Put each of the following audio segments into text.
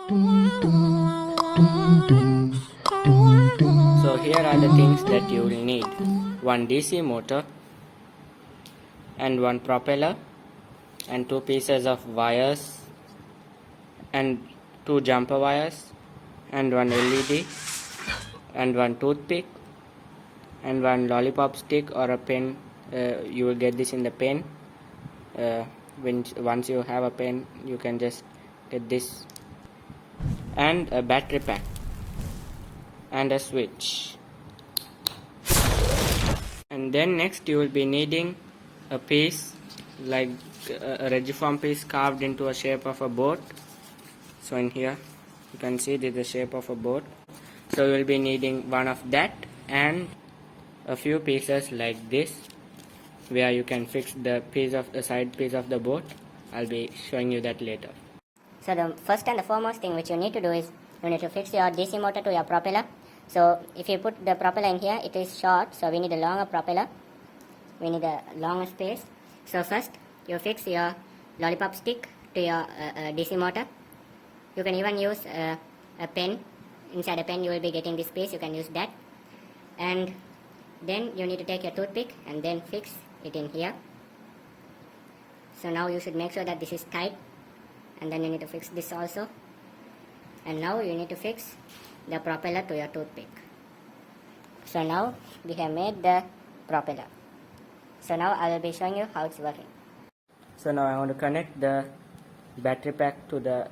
So here are the things that you will need: one DC motor and one propeller and two pieces of wires and two jumper wires and one LED and one toothpick and one lollipop stick or a pen. You will get this in the pen. Once you have a pen, you can just get this, and a battery pack and a switch. And then next you will be needing a piece like a regiform piece carved into a shape of a boat. So in here you can see this is the shape of a boat. So you will be needing one of that and a few pieces like this where you can fix the side piece of the boat. I'll be showing you that later. So the first and the foremost thing which you need to do is you need to fix your DC motor to your propeller. So if you put the propeller in here, it is short, so we need a longer propeller. We need a longer space. So first you fix your lollipop stick to your DC motor. You can even use a pen. Inside a pen you will be getting this space, you can use that. And then you need to take your toothpick and then fix it in here. So now you should make sure that this is tight, and then you need to fix this also. And now you need to fix the propeller to your toothpick. So now we have made the propeller. So now I will be showing you how it's working. So now I want to connect the battery pack to the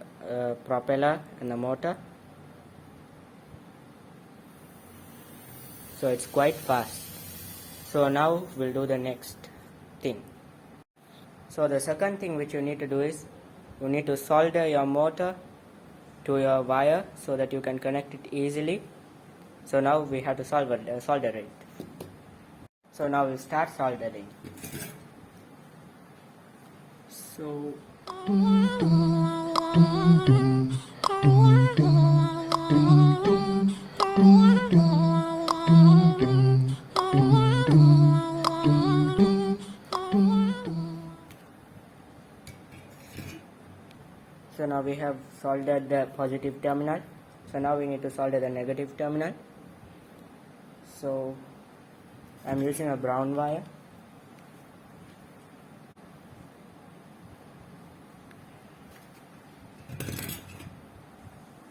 propeller and the motor. So it's quite fast. So now we'll do the next thing. So the second thing which you need to do is you need to solder your motor to your wire so that you can connect it easily. So now we have to solder it. So now we'll start soldering. So So now we have soldered the positive terminal. So now we need to solder the negative terminal. So I'm using a brown wire.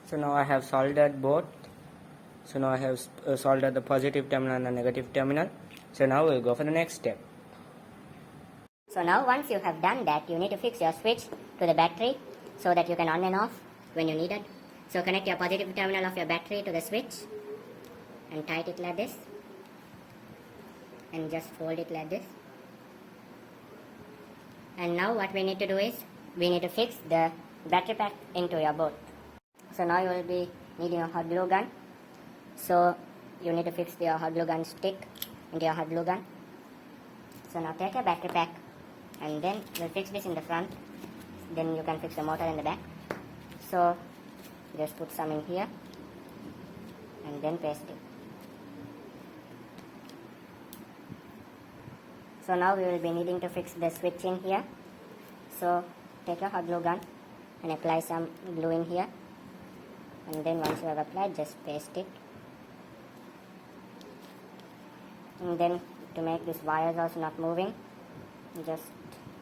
So now I have soldered both. So now I have soldered the positive terminal and the negative terminal. So now we'll go for the next step. So now once you have done that, you need to fix your switch to the battery so that you can on and off when you need it. So connect your positive terminal of your battery to the switch and tight it like this, and just fold it like this. And now what we need to do is we need to fix the battery pack into your boat. So now you will be needing a hot glue gun. So you need to fix your hot glue gun stick into your hot glue gun. So now take a battery pack and then we'll fix this in the front. Then you can fix the motor in the back. So just put some in here and then paste it. So now we will be needing to fix the switch in here. So take a hot glue gun and apply some glue in here, and then once you have applied, just paste it. And then to make this wires also not moving, just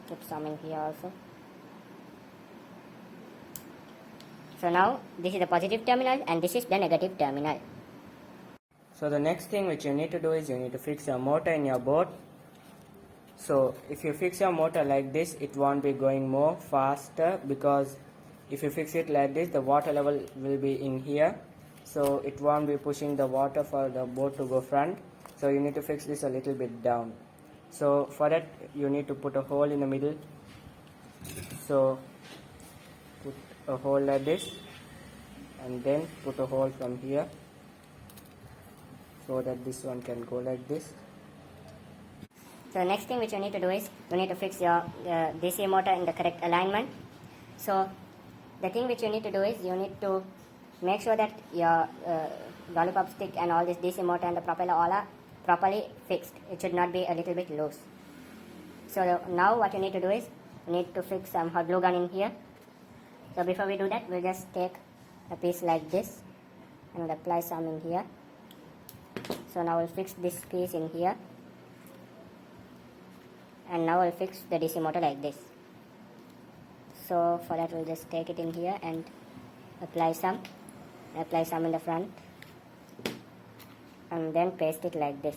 put some in here also. So now this is the positive terminal and this is the negative terminal. So the next thing which you need to do is you need to fix your motor in your boat. So if you fix your motor like this, it won't be going more faster, because if you fix it like this, the water level will be in here, so it won't be pushing the water for the boat to go front. So you need to fix this a little bit down. So for that you need to put a hole in the middle. So put a hole like this and then put a hole from here so that this one can go like this. So next thing which you need to do is you need to fix your DC motor in the correct alignment. So the thing which you need to do is you need to make sure that your lollipop stick and all this DC motor and the propeller all are properly fixed. It should not be a little bit loose. So now what you need to do is you need to fix some hot glue gun in here. So before we do that, we'll just take a piece like this and apply some in here. So now we'll fix this piece in here, and now I'll fix the DC motor like this. So for that we'll just take it in here and apply some in the front, and then paste it like this.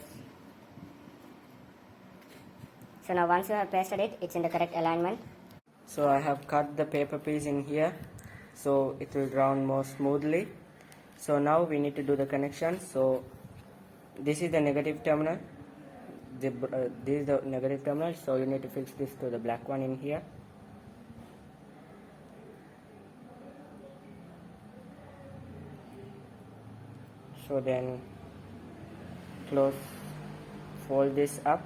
So now once you have pasted it, it's in the correct alignment. So I have cut the paper piece in here so it will round more smoothly. So now we need to do the connection. So this is the negative terminal, this is the negative terminal, so you need to fix this to the black one in here. So then fold this up,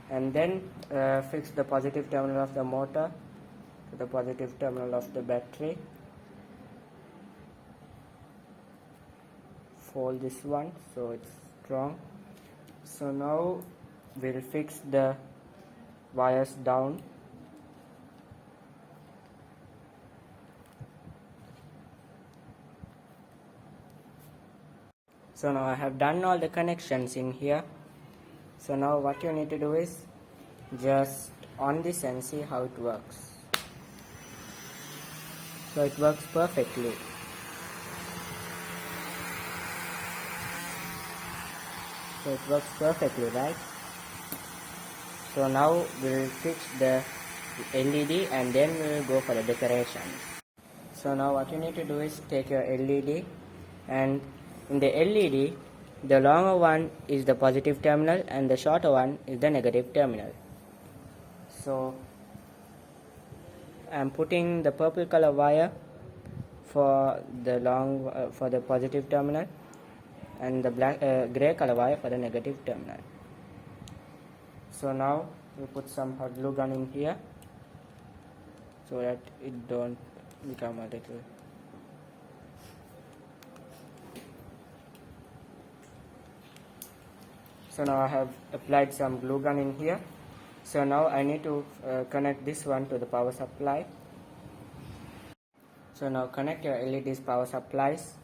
and then fix the positive terminal of the motor to the positive terminal of the battery. Fold this one so it's strong. So now we'll fix the wires down. So now I have done all the connections in here. So now what you need to do is just on this and see how it works. So it works perfectly. So it works perfectly, right? So now we'll fix the LED and then we'll go for the decorations. So now what you need to do is take your LED, and in the LED, the longer one is the positive terminal and the shorter one is the negative terminal. So I'm putting the purple color wire for the positive terminal and the gray color wire for the negative terminal. So now we put some hot glue gun in here so that it don't become a little. So now I have applied some glue gun in here. So now I need to connect this one to the power supply. So now connect your LED's power supplies.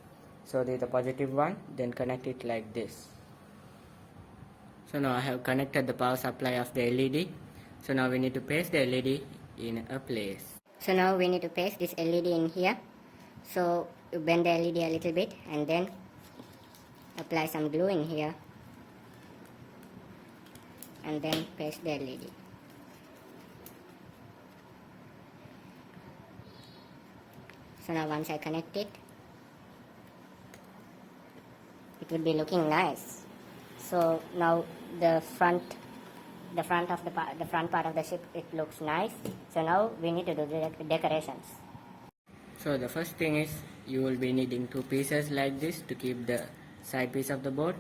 So this is the positive one, then connect it like this. So now I have connected the power supply of the LED. So now we need to paste the LED in a place. So now we need to paste this LED in here. So you bend the LED a little bit and then apply some glue in here, and then paste the LED. So now once I connect it, it will be looking nice. So now the front part of the ship, it looks nice. So now we need to do the decorations. So the first thing is you will be needing two pieces like this to keep the side piece of the board.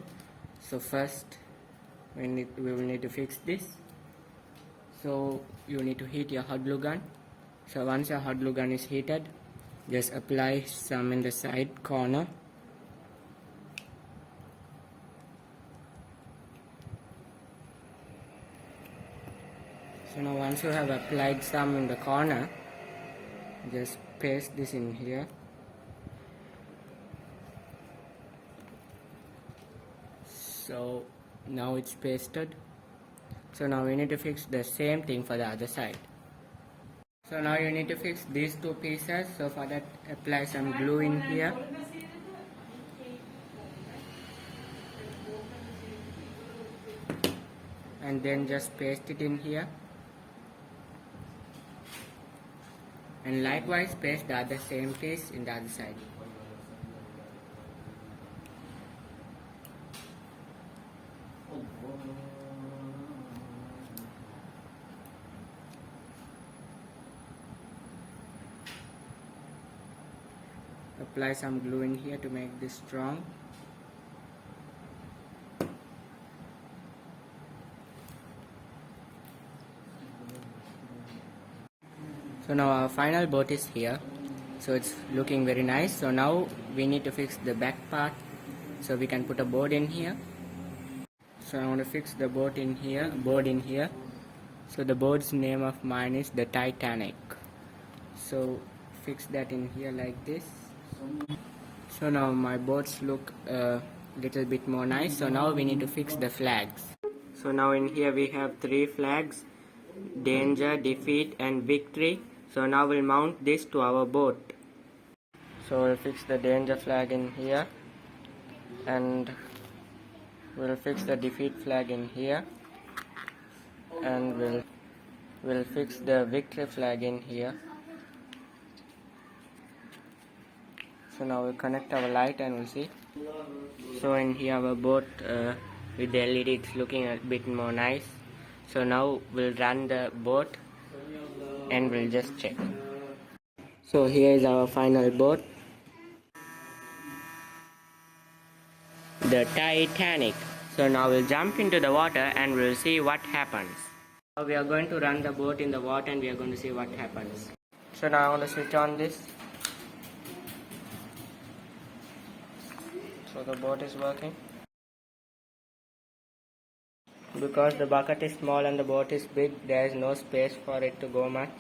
So first we will need to fix this. So you need to heat your hot glue gun. So once your hot glue gun is heated, just apply some in the side corner. So now once you have applied some in the corner, just paste this in here. So now it's pasted. So now we need to fix the same thing for the other side. So now you need to fix these two pieces. So for that, apply some glue in here. And then just paste it in here. And likewise paste the other same piece in the other side. Apply some glue in here to make this strong. So now our final boat is here. So it's looking very nice. So now we need to fix the back part. So we can put a board in here. So I want to fix the board in here. So the board's name of mine is the Titanic. So fix that in here like this. So now my boats look a little bit more nice. So now we need to fix the flags. So now in here we have 3 flags: danger, defeat and victory. So now we'll mount this to our boat. So we'll fix the danger flag in here, and we'll fix the defeat flag in here, and we'll fix the victory flag in here. So now we'll connect our light and we'll see. So in here our boat with the LED, it's looking a bit more nice. So now we'll run the boat and we'll just check. So here is our final boat, the Titanic. So now we'll jump into the water and we'll see what happens. Now we are going to run the boat in the water and we are going to see what happens. So now I'm going to switch on this. So the boat is working. Because the bucket is small and the boat is big, there is no space for it to go much.